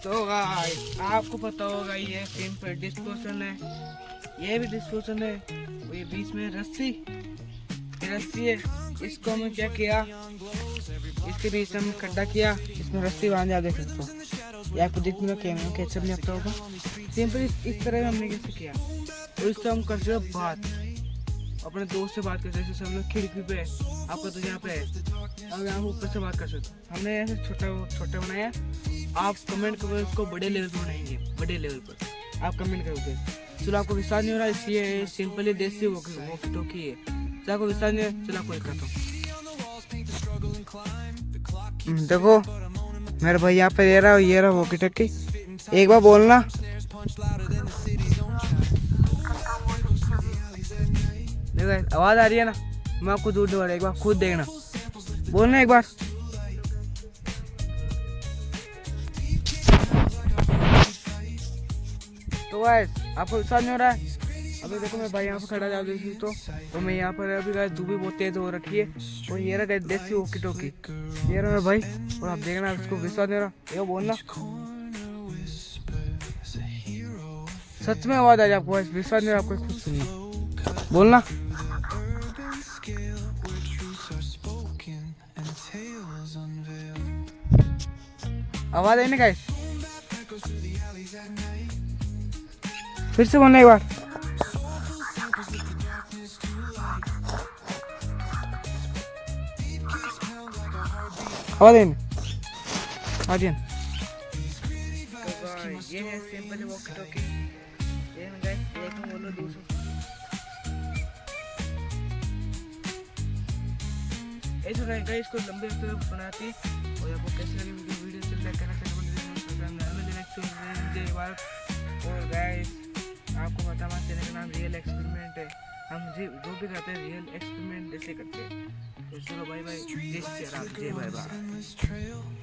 तो गाइस आपको पता होगा ये सिंपल डिस्पोजल है, ये भी डिस्पोजल है। और ये बीच में रस्सी, ये रस्सी है। इसको हमने क्या किया, इसके बीच में हमने खड्डा किया, इसमें रस्सी बांध दिया। देख सकते हो ये आपको दिखने में कैमरा कैचअप नहीं आता होगा। सिंपल इस तरह हमने कैसे किया। और इससे हम कर सकते बात, अपने दोस्त से बात कर सकते। जैसे हम लोग खिड़की पे है, आपका तो यहाँ पे है, अब यहाँ ऊपर से बात कर सकते। हमने ऐसे छोटा बनाया। आप कमेंट करोगे इसको बड़े लेवल पर बनाएंगे, बड़े लेवल पर आप कमेंट करोगे। चलो आपको विश्वास नहीं हो रहा इसलिए सिंपली देसी वॉकी टॉकी है। चलो आपको विश्वास नहीं है, चलो आपको दिखाता हूँ। देखो मेरे भाई यहाँ पे ये रहा वॉकी टॉकी। एक बार बोलना। देखो आवाज आ रही है ना, मैं आपको दूर दूर एक बार खुद देखना, बोलना एक बार। तो गाइस आपको विश्वास नहीं हो रहा है। अभी देखो मैं भाई यहाँ पे खड़ा जा रही तो मैं यहाँ पर अभी गाइस धूप भी बहुत तेज हो रखी है। और ये रहा देसी वॉकी टॉकी, ये रहा मेरा भाई। और आप देखना उसको विश्वास नहीं हो रहा, ये बोलना। सच में आवाज आ जाए आपको, विश्वास नहीं हो रहा आपको, खुद सुनिए, बोलना। आवाज आई ना गाइस, फिर से बोलना एक बार। आवाज आई ना, ये है सिंपल वॉकी टॉकी। ये है गाइस, एक में बोलो दूसरा। ऐसे रहेगा इसको लंबे तक बनाती। और आपको कैसे लगी वीडियो, चल लाइक करना, और गाइस आपको पता हमारे चैनल का नाम रियल एक्सपेरिमेंट है। हम जो भी करते हैं रियल एक्सपेरिमेंट जैसे करते हैं। तो चलो बाय बाय, जय श्री राम, जय बाय बाय।